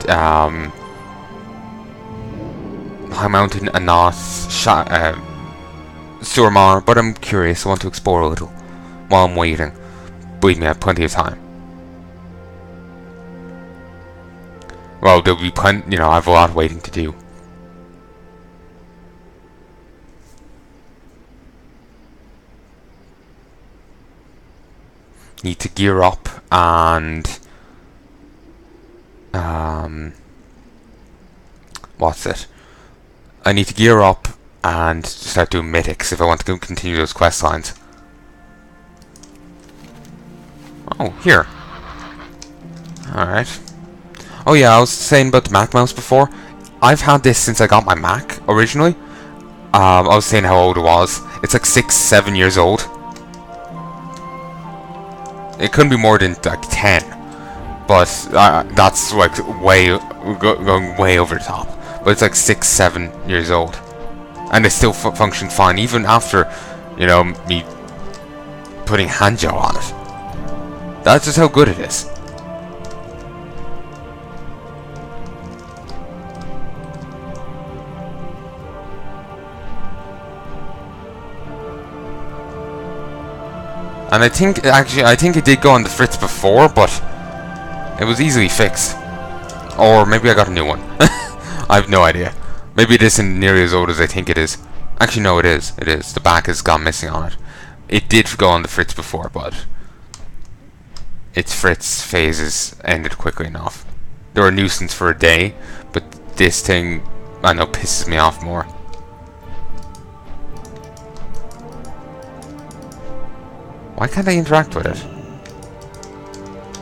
High Mountain and not Surmar, but I'm curious. I want to explore a little while I'm waiting. Believe me, I have plenty of time. Well, there'll be plenty, you know, I have a lot of waiting to do. Need to gear up and what's it? I need to gear up and start doing mythics if I want to continue those quest lines. Oh, here. Alright. Oh yeah, I was saying about the Mac mouse before. I've had this since I got my Mac originally. I was saying how old it was. It's like 6-7 years old. It couldn't be more than like 10, but that's like going way over the top. But it's like 6-7 years old, and it still functioned fine even after, you know, me putting hand gel on it. That's just how good it is. And I think it did go on the fritz before, but it was easily fixed. Or maybe I got a new one. I have no idea. Maybe it isn't nearly as old as I think it is. Actually, no, it is. It is. The back has gone missing on it. It did go on the fritz before, but its fritz phases ended quickly enough. They were a nuisance for a day, but this thing, I know, pisses me off more. Why can't I interact with it?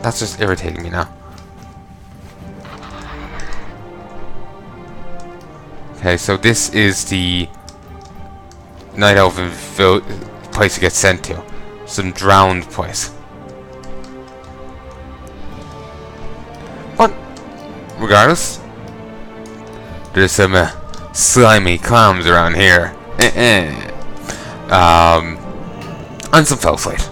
That's just irritating me now. Okay, so this is the Night Elven place to get sent to. Some drowned place. But, regardless, there's some slimy clowns around here. And some fell slate.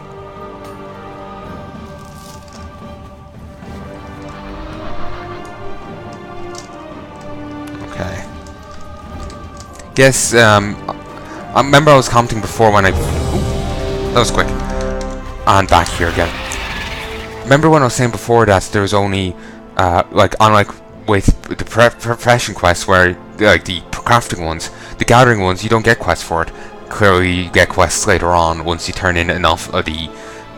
Okay. Guess, I remember I was commenting before when I... Ooh, that was quick. And back here again. Remember when I was saying before that there was only, like, unlike with the profession quests where, like, the crafting ones, the gathering ones, you don't get quests for it. Clearly you get quests later on once you turn in enough of the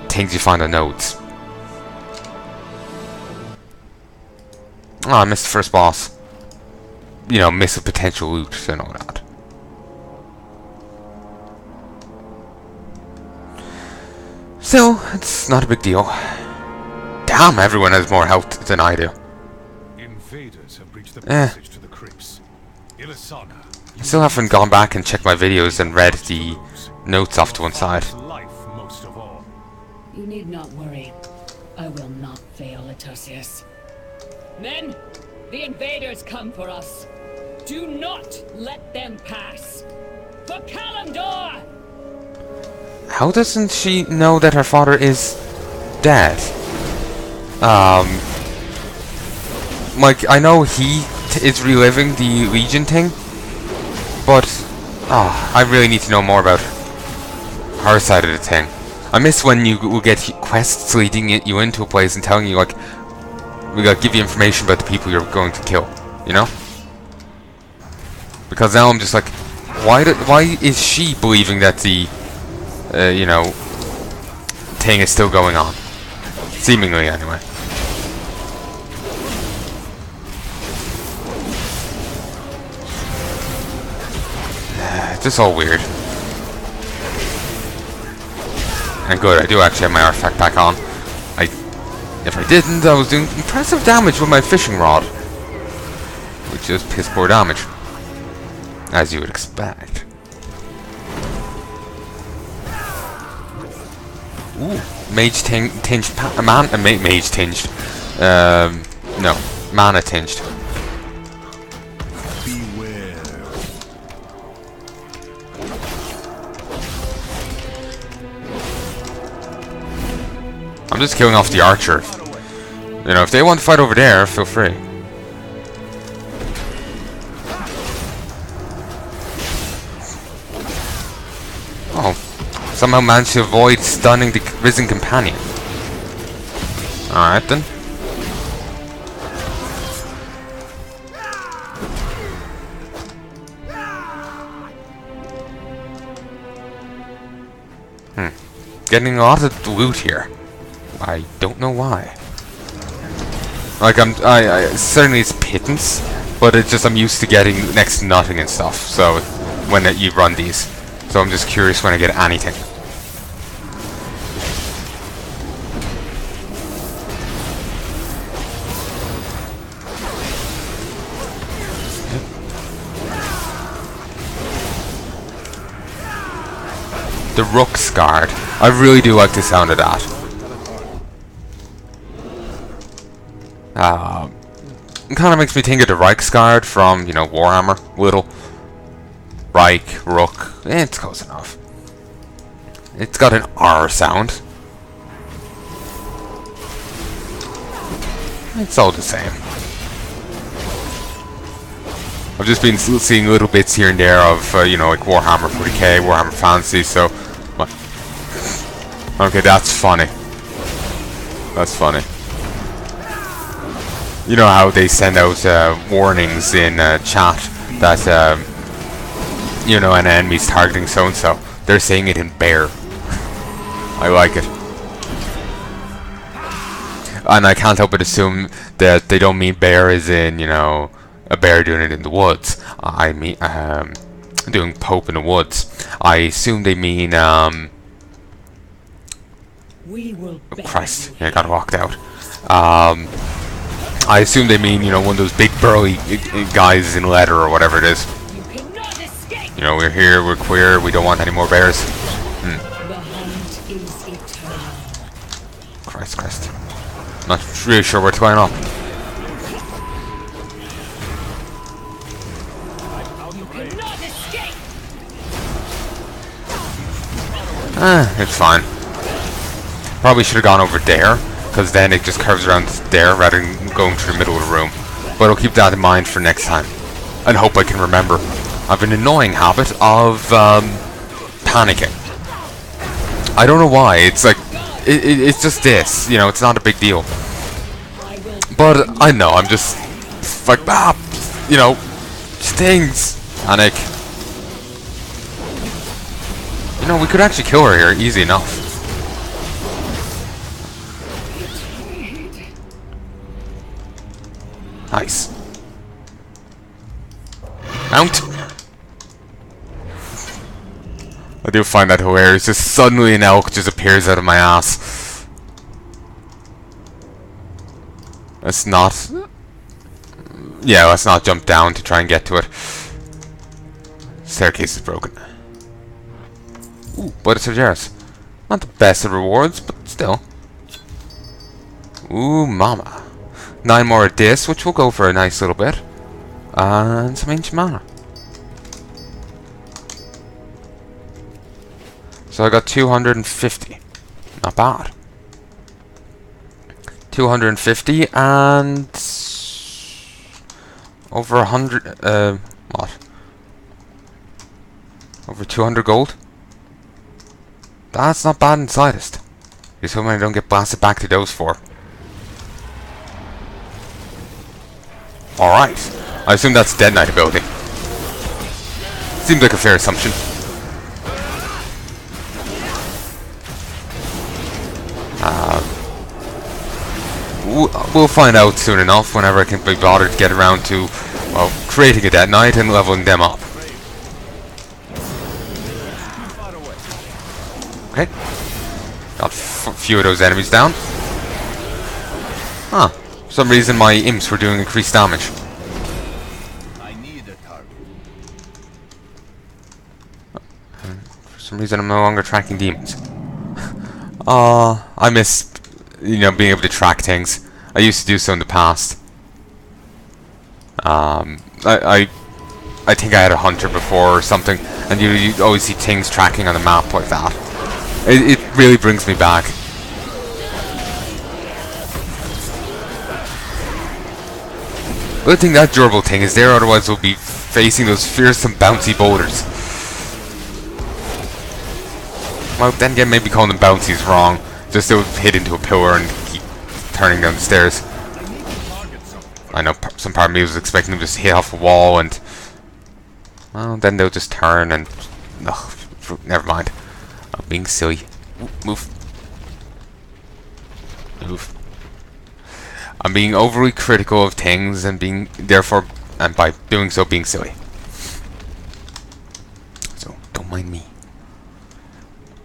things you find on nodes. Oh, I missed the first boss. You know, miss a potential loot and all that. Still, it's not a big deal. Damn, everyone has more health than I do. Invaders have breached the passage to the crypts. I still haven't gone back and checked my videos and read the notes off to one side. You need not worry. I will not fail, Etosius. Men, the invaders come for us. Do not let them pass. For Kalimdor! How doesn't she know that her father is dead? Like, I know he is reliving the Legion thing, but I really need to know more about her side of the thing. I miss when you will get quests leading you into a place and telling you, like, we gotta give you information about the people you're going to kill, you know? Because now I'm just like, why is she believing that the, you know, thing is still going on? Seemingly, anyway. It's just all weird. And good, I do actually have my artifact back on. If I didn't, I was doing impressive damage with my fishing rod. Which is piss poor damage. As you would expect. Ooh, mage tinged mage tinged. No, mana tinged. I'm just killing off the archer. You know, if they want to fight over there, feel free. Somehow managed to avoid stunning the risen companion. Alright then. Getting a lot of loot here. I don't know why. Like I certainly it's pittance, but it's just I'm used to getting next to nothing and stuff. So when you run these, so I'm just curious when I get anything. The Rook's Guard. I really do like the sound of that. It kind of makes me think of the Reichsguard from, you know, Warhammer. Little. Reich, Rook. It's close enough. It's got an R sound. It's all the same. I've just been seeing little bits here and there of, you know, like Warhammer 40k, Warhammer Fantasy, so... What? Okay, that's funny. That's funny. You know how they send out warnings in chat that, you know, an enemy's targeting so-and-so. They're saying it in bear. I like it. And I can't help but assume that they don't mean bear as in, you know, a bear doing it in the woods. I mean, doing Pope in the woods. I assume they mean, We will oh Christ, yeah, I got walked out. I assume they mean, you know, one of those big burly guys in leather or whatever it is. You cannot escape. You know, we're here, we're queer, we don't want any more bears. The hunt is eternal. Christ. Not really sure what's going on. You cannot escape. It's fine. Probably should have gone over there, because then it just curves around there rather than going through the middle of the room. But I'll keep that in mind for next time. And hope I can remember. I have an annoying habit of panicking. I don't know why. It's like, it's just this. You know, it's not a big deal. But I know, I'm just like, you know, stings. Panic. You know, we could actually kill her here, easy enough. Nice. Mount. I do find that hilarious. Just suddenly an elk just appears out of my ass. Let's not... Yeah, let's not jump down to try and get to it. Staircase is broken. Ooh, but it's Val'sharah. Not the best of rewards, but still. Ooh, mama. 9 more of this, which will go for a nice little bit. And some ancient mana. So I got 250. Not bad. 250 and... over 100... what? Over 200 gold? That's not bad in the slightest. Just hoping I don't get blasted back to those 4. Alright. I assume that's Dead Knight ability. Seems like a fair assumption. We'll find out soon enough whenever I can be bothered to get around to, well, creating a Dead Knight and leveling them up. Okay. Got a few of those enemies down. Huh. For some reason my imps were doing increased damage. I need a target. For some reason I'm no longer tracking demons. I miss, you know, being able to track things. I used to do so in the past. I think I had a hunter before or something, and you always see things tracking on the map like that. It really brings me back. Good thing that durable thing is there, otherwise we'll be facing those fearsome bouncy boulders. Well, then again, maybe calling them bouncy is wrong. Just they'll hit into a pillar and keep turning down the stairs. I know some part of me was expecting them to just hit off a wall and... Well, then they'll just turn and... Ugh, never mind. I'm being silly. Move. Move. I'm being overly critical of things and being... Therefore, and by doing so, being silly. So, don't mind me.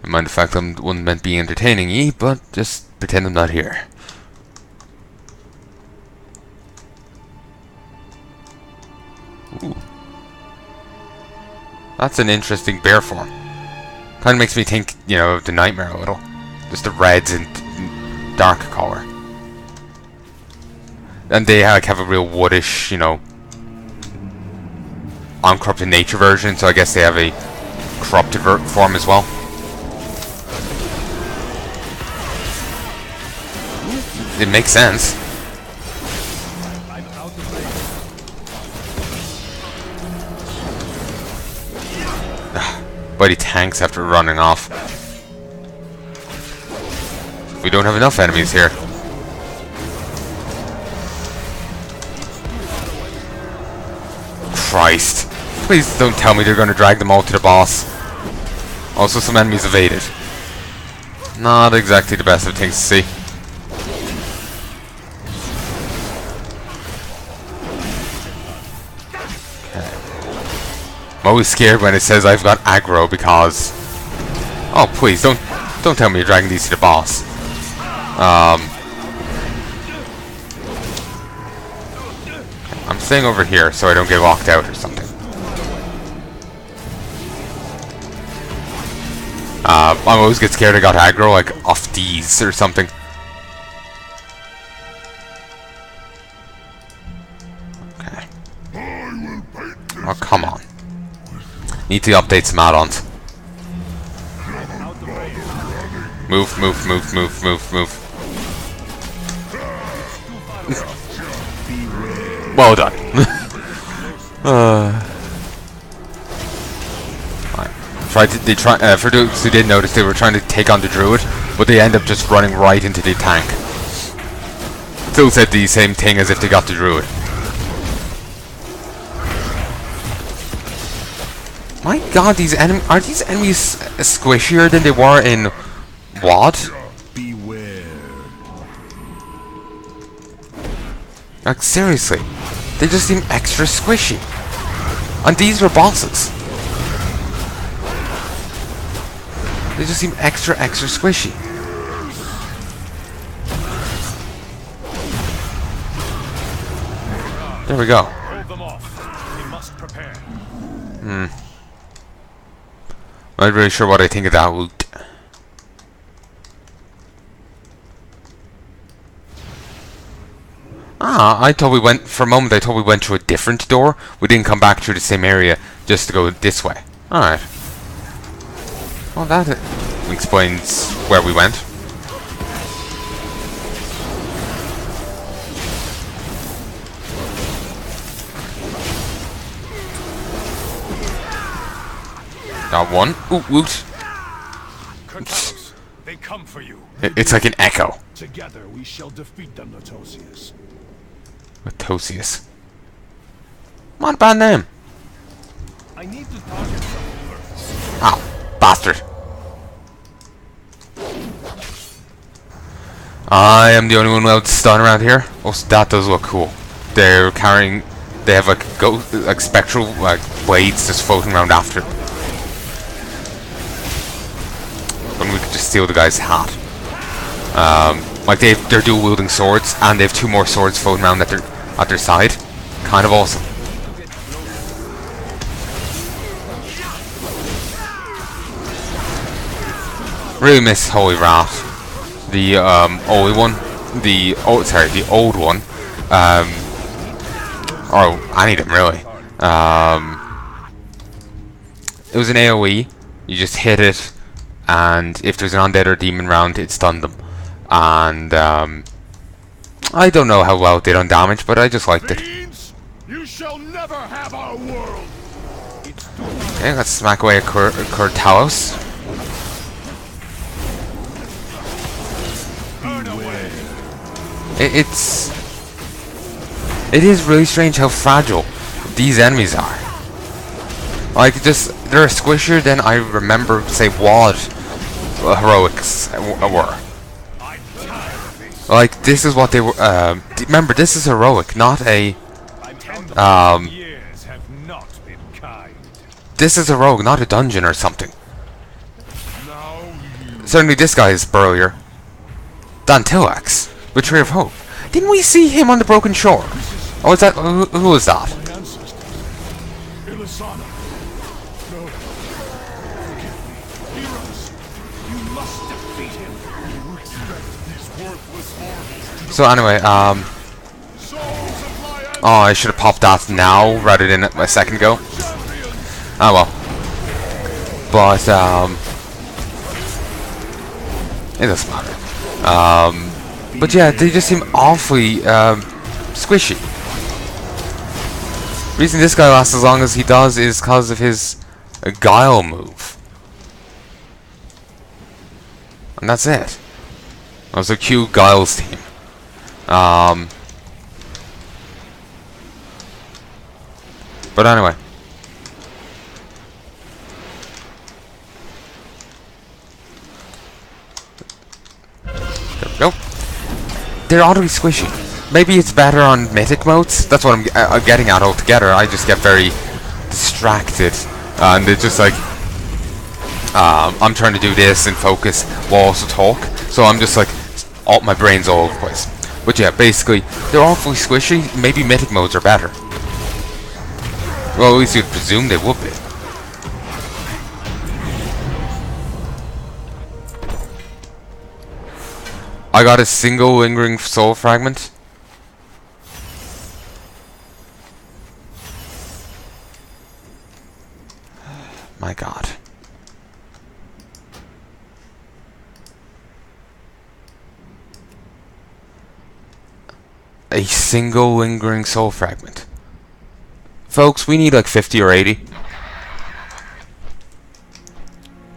I mind the fact I'm the one meant to be entertaining ye, but just pretend I'm not here. Ooh. That's an interesting bear form. Kind of makes me think, you know, of the Nightmare a little. Just the reds and dark color. And they like have a real woodish, you know, uncorrupted nature version, so I guess they have a corrupted form as well. It makes sense. But he tanks after running off. We don't have enough enemies here. Christ. Please don't tell me they're going to drag them all to the boss. Also, some enemies evaded. Not exactly the best of things to see. I'm always scared when it says I've got aggro because... Oh, please, don't tell me you're dragging these to the boss. I'm staying over here so I don't get locked out or something. I always get scared I got aggro, like, off these or something. Okay. Oh, come on. Need to update some add-ons. Move, move, move, move, move, move. Well done. For those who didn't notice, they were trying to take on the druid, but they end up just running right into the tank. Still said the same thing as if they got the druid. My god, are these enemies squishier than they were in WoD? Beware. Like, seriously. They just seem extra squishy. And these were bosses. They just seem extra squishy. There we go. Hold them off. We must prepare. I'm not really sure what I think of that route. I thought we went, for a moment I thought we went through a different door. We didn't come back through the same area just to go this way. Alright. Well, that explains where we went. Got one. Ooh, woot. They come for you. It's like an echo. Together we shall defeat them, Notosius. Notosius. Not a bad name. I need to target them first. Ow, bastard. I am the only one allowed to stun around here. Also, that does look cool. They're carrying... They have like spectral like blades just floating around after them. And we could just steal the guy's hat. Like they're dual wielding swords, and they have two more swords floating around at their side. Kind of awesome. Really miss Holy Wrath. The old one. The old one. Or any of them really. It was an AoE. You just hit it, and if there's an undead or demon round, it stunned them. And I don't know how well it did on damage, but I just liked it. You shall never have our world. Okay, let's smack away at Kurtalos. It is really strange how fragile these enemies are. Like, just, they're squishier than I remember, say, WoD heroics were. Like, this is what they were, remember, this is heroic, not a, Years have not been kind. this is heroic, not a dungeon or something. Now you Certainly this guy is burlier. Dantilax, Betrayer of Hope. Didn't we see him on the Broken Shore? Oh, is that, who was that? ancestors. Ilisana. No. Forgive me. Heroes. You must defeat him. You expect these worthless mortals to So anyway, souls of my oh, I should have popped that now rather than a second ago. Oh well. But, it doesn't matter. But yeah, they just seem awfully, squishy. The reason this guy lasts as long as he does is because of his guile move. And that's it. That was a cute Guile's team. But anyway. There we go. They're oddly squishy. Maybe it's better on mythic modes. That's what I'm getting at altogether. I just get very distracted. And it's just like... I'm trying to do this and focus while also talk. So I'm just like... my brain's all over the place. But yeah, basically, they're awfully squishy. Maybe mythic modes are better. Well, at least you'd presume they would be. I got a single lingering soul fragment. My god. A single lingering soul fragment. Folks, we need like 50 or 80.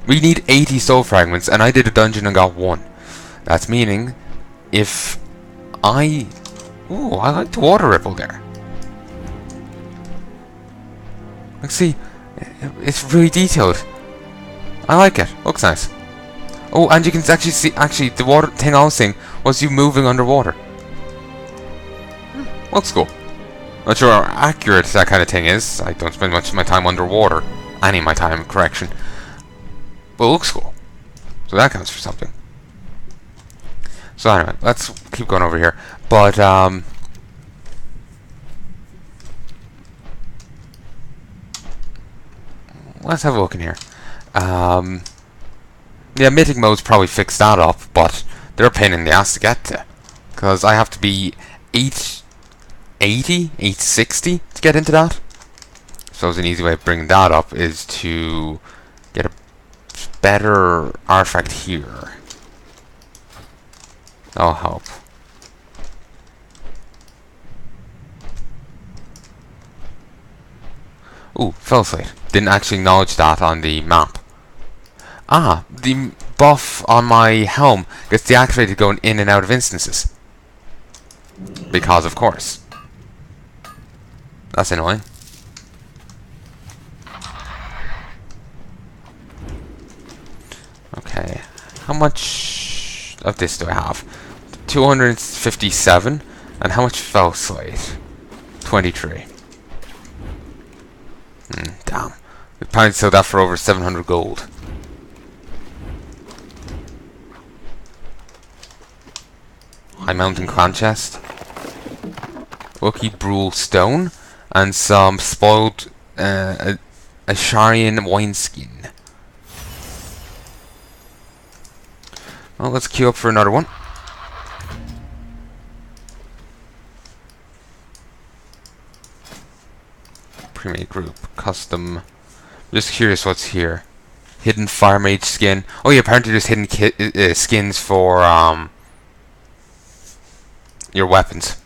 We need 80 soul fragments, and I did a dungeon and got 1. That's meaning, if I... Ooh, I like the water ripple there. Let's see. It's really detailed. I like it. Looks nice. Oh, and you can actually see... Actually, the water thing I was seeing was you moving underwater. Looks cool. Not sure how accurate that kind of thing is. I don't spend much of my time underwater. Any of my time, correction. But it looks cool. So that counts for something. So anyway, let's keep going over here. But, let's have a look in here. Yeah, mythic modes probably fix that up, but they're a pain in the ass to get to. Because I have to be 860 to get into that. So an easy way of bringing that up is to get a better artifact here. That'll help. Ooh, fell slate. Didn't actually acknowledge that on the map. Ah, the buff on my helm gets deactivated going in and out of instances. Because of course. That's annoying. Okay. How much of this do I have? 257. And how much fell slate? 23. Damn. We probably sold that for over 700 gold. High Mountain Clan Chest. Lucky Brule Stone. And some spoiled Asharian wineskin. Well, let's queue up for another one. Pre-made group. Custom. Just curious what's here. Hidden Fire Mage skin. Oh yeah, apparently there's hidden skins for your weapons.